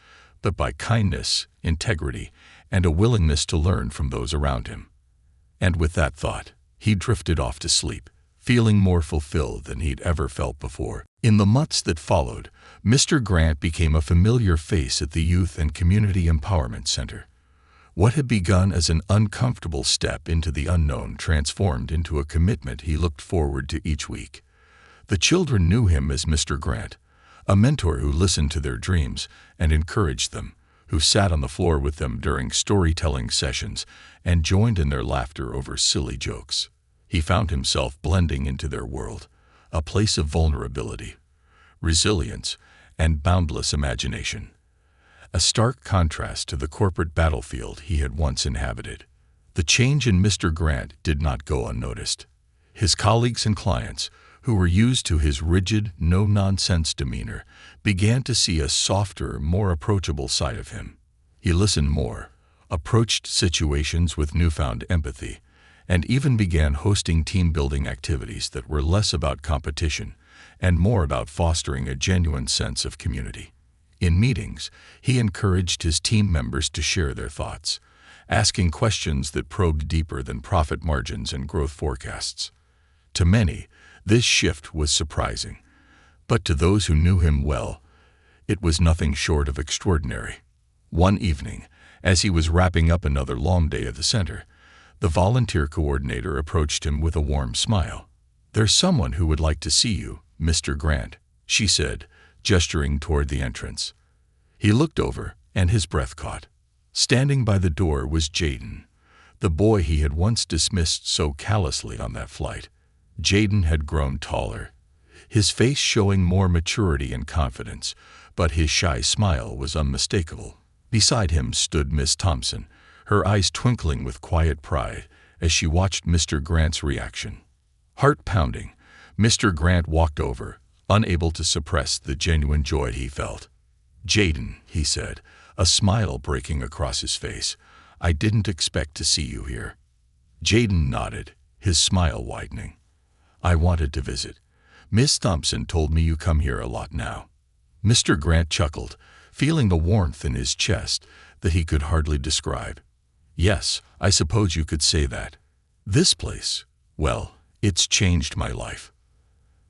but by kindness, integrity, and a willingness to learn from those around him. And with that thought, he drifted off to sleep, feeling more fulfilled than he'd ever felt before. In the months that followed, Mr. Grant became a familiar face at the Youth and Community Empowerment Center. What had begun as an uncomfortable step into the unknown transformed into a commitment he looked forward to each week. The children knew him as Mr. Grant, a mentor who listened to their dreams and encouraged them, who sat on the floor with them during storytelling sessions and joined in their laughter over silly jokes. He found himself blending into their world, a place of vulnerability, resilience, and boundless imagination. A stark contrast to the corporate battlefield he had once inhabited. The change in Mr. Grant did not go unnoticed. His colleagues and clients, who were used to his rigid, no-nonsense demeanor, began to see a softer, more approachable side of him. He listened more, approached situations with newfound empathy, and even began hosting team-building activities that were less about competition and more about fostering a genuine sense of community. In meetings, he encouraged his team members to share their thoughts, asking questions that probed deeper than profit margins and growth forecasts. To many, this shift was surprising, but to those who knew him well, it was nothing short of extraordinary. One evening, as he was wrapping up another long day at the center, the volunteer coordinator approached him with a warm smile. "There's someone who would like to see you, Mr. Grant," she said, gesturing toward the entrance. He looked over, and his breath caught. Standing by the door was Jaden, the boy he had once dismissed so callously on that flight. Jaden had grown taller, his face showing more maturity and confidence, but his shy smile was unmistakable. Beside him stood Miss Thompson, her eyes twinkling with quiet pride as she watched Mr. Grant's reaction. Heart pounding, Mr. Grant walked over, unable to suppress the genuine joy he felt. "Jaden," he said, a smile breaking across his face, "I didn't expect to see you here." Jaden nodded, his smile widening. "I wanted to visit. Miss Thompson told me you come here a lot now." Mr. Grant chuckled, feeling the warmth in his chest that he could hardly describe. "Yes, I suppose you could say that. This place, well, it's changed my life."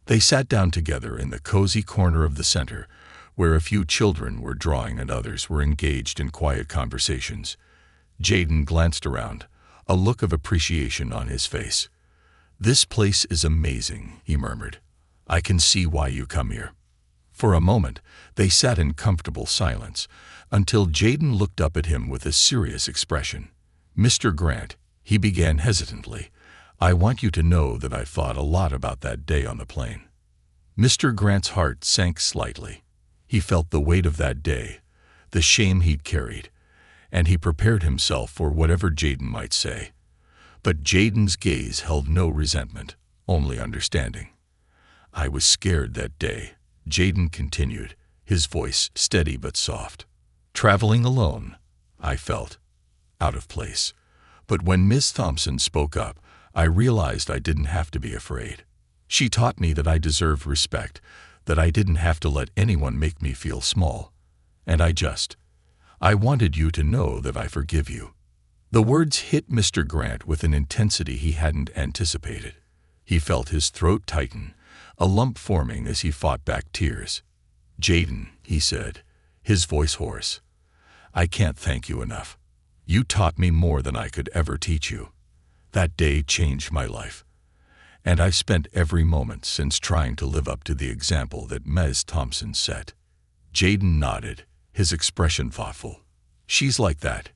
They sat down together in the cozy corner of the center, where a few children were drawing and others were engaged in quiet conversations. Jaden glanced around, a look of appreciation on his face. "This place is amazing," he murmured. "I can see why you come here." For a moment, they sat in comfortable silence, until Jaden looked up at him with a serious expression. "Mr. Grant," he began hesitantly, "I want you to know that I thought a lot about that day on the plane." Mr. Grant's heart sank slightly. He felt the weight of that day, the shame he'd carried, and he prepared himself for whatever Jaden might say. But Jaden's gaze held no resentment, only understanding. "I was scared that day," Jaden continued, his voice steady but soft. "Traveling alone, I felt out of place. But when Miss Thompson spoke up, I realized I didn't have to be afraid. She taught me that I deserved respect, that I didn't have to let anyone make me feel small. And I wanted you to know that I forgive you." The words hit Mr. Grant with an intensity he hadn't anticipated. He felt his throat tighten, a lump forming as he fought back tears. "Jaden," he said, his voice hoarse, "I can't thank you enough. You taught me more than I could ever teach you. That day changed my life. And I've spent every moment since trying to live up to the example that Ms. Thompson set." Jaden nodded, his expression thoughtful. "She's like that,"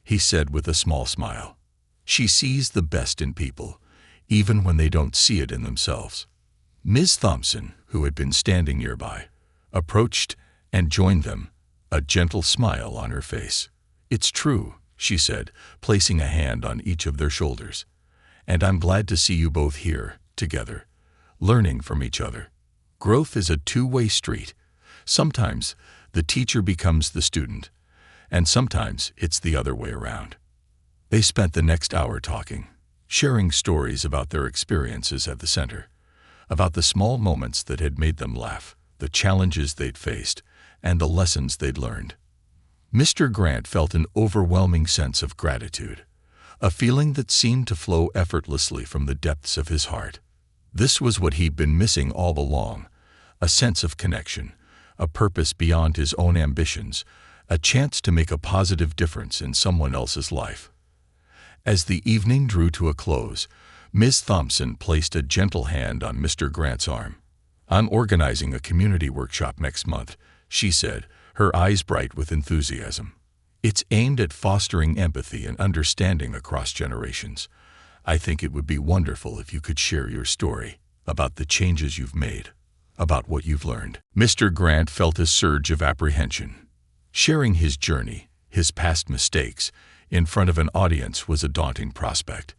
he said with a small smile. "She sees the best in people, even when they don't see it in themselves." Ms. Thompson, who had been standing nearby, approached and joined them, a gentle smile on her face. "It's true," she said, placing a hand on each of their shoulders. "And I'm glad to see you both here, together, learning from each other. Growth is a two-way street. Sometimes the teacher becomes the student, and sometimes it's the other way around." They spent the next hour talking, sharing stories about their experiences at the center, about the small moments that had made them laugh, the challenges they'd faced, and the lessons they'd learned. Mr. Grant felt an overwhelming sense of gratitude, a feeling that seemed to flow effortlessly from the depths of his heart. This was what he'd been missing all along, a sense of connection, a purpose beyond his own ambitions, a chance to make a positive difference in someone else's life. As the evening drew to a close, Ms. Thompson placed a gentle hand on Mr. Grant's arm. "I'm organizing a community workshop next month," she said, her eyes bright with enthusiasm. "It's aimed at fostering empathy and understanding across generations. I think it would be wonderful if you could share your story about the changes you've made, about what you've learned." Mr. Grant felt a surge of apprehension. Sharing his journey, his past mistakes, in front of an audience was a daunting prospect.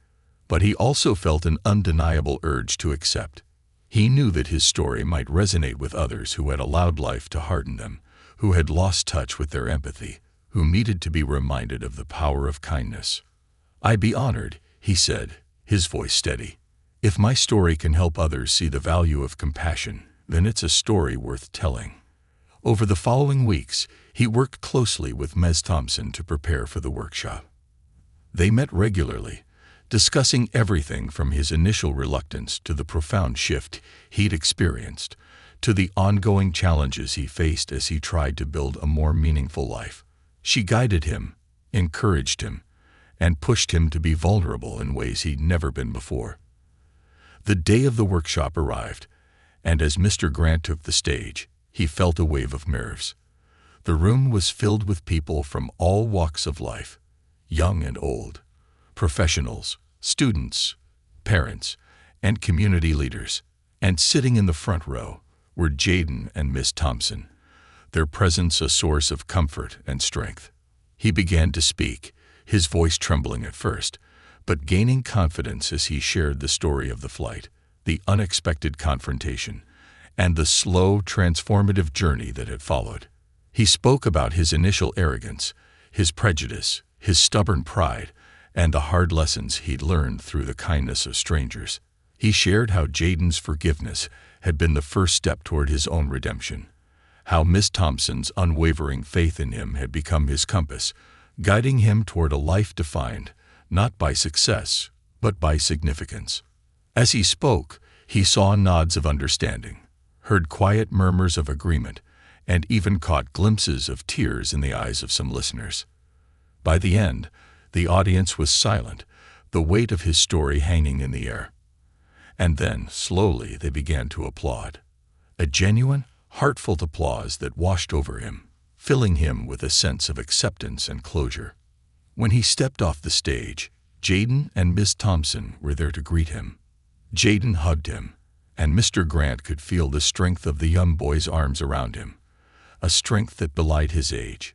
But he also felt an undeniable urge to accept. He knew that his story might resonate with others who had allowed life to harden them, who had lost touch with their empathy, who needed to be reminded of the power of kindness. "I'd be honored," he said, his voice steady. "If my story can help others see the value of compassion, then it's a story worth telling." Over the following weeks, he worked closely with Ms. Thompson to prepare for the workshop. They met regularly, discussing everything from his initial reluctance to the profound shift he'd experienced, to the ongoing challenges he faced as he tried to build a more meaningful life. She guided him, encouraged him, and pushed him to be vulnerable in ways he'd never been before. The day of the workshop arrived, and as Mr. Grant took the stage, he felt a wave of nerves. The room was filled with people from all walks of life, young and old, professionals, students, parents, and community leaders. And sitting in the front row were Jaden and Miss Thompson, their presence a source of comfort and strength. He began to speak, his voice trembling at first, but gaining confidence as he shared the story of the flight, the unexpected confrontation, and the slow, transformative journey that had followed. He spoke about his initial arrogance, his prejudice, his stubborn pride, and the hard lessons he'd learned through the kindness of strangers. He shared how Jaden's forgiveness had been the first step toward his own redemption, how Miss Thompson's unwavering faith in him had become his compass, guiding him toward a life defined not by success, but by significance. As he spoke, he saw nods of understanding, heard quiet murmurs of agreement, and even caught glimpses of tears in the eyes of some listeners. By the end, the audience was silent, the weight of his story hanging in the air. And then, slowly, they began to applaud. A genuine, heartfelt applause that washed over him, filling him with a sense of acceptance and closure. When he stepped off the stage, Jaden and Miss Thompson were there to greet him. Jaden hugged him, and Mr. Grant could feel the strength of the young boy's arms around him, a strength that belied his age.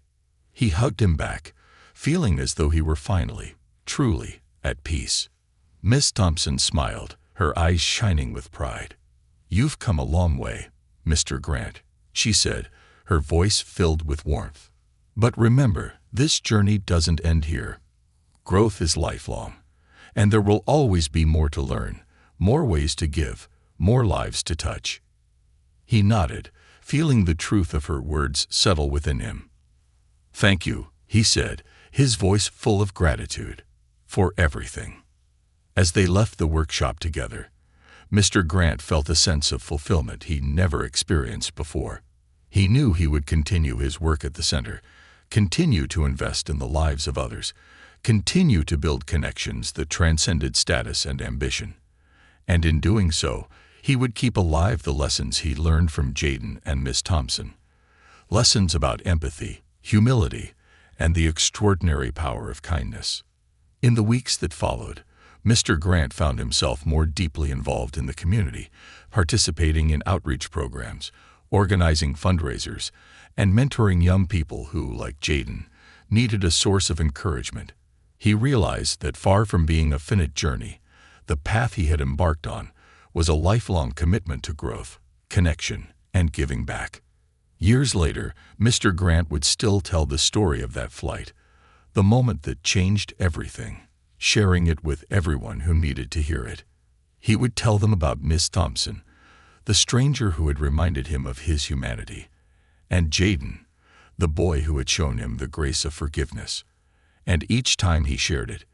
He hugged him back, feeling as though he were finally, truly, at peace. Miss Thompson smiled, her eyes shining with pride. "You've come a long way, Mr. Grant," she said, her voice filled with warmth. "But remember, this journey doesn't end here. Growth is lifelong, and there will always be more to learn, more ways to give, more lives to touch." He nodded, feeling the truth of her words settle within him. "Thank you," he said, his voice full of gratitude, "for everything." As they left the workshop together, Mr. Grant felt a sense of fulfillment he never experienced before. He knew he would continue his work at the center, continue to invest in the lives of others, continue to build connections that transcended status and ambition. And in doing so, he would keep alive the lessons he learned from Jaden and Miss Thompson. Lessons about empathy, humility, and the extraordinary power of kindness. In the weeks that followed, Mr. Grant found himself more deeply involved in the community, participating in outreach programs, organizing fundraisers, and mentoring young people who, like Jaden, needed a source of encouragement. He realized that far from being a finite journey, the path he had embarked on was a lifelong commitment to growth, connection, and giving back. Years later, Mr. Grant would still tell the story of that flight, the moment that changed everything, sharing it with everyone who needed to hear it. He would tell them about Miss Thompson, the stranger who had reminded him of his humanity, and Jaden, the boy who had shown him the grace of forgiveness. And each time he shared it,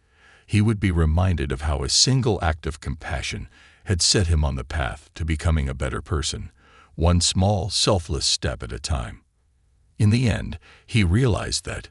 he would be reminded of how a single act of compassion had set him on the path to becoming a better person, one small, selfless step at a time. In the end, he realized that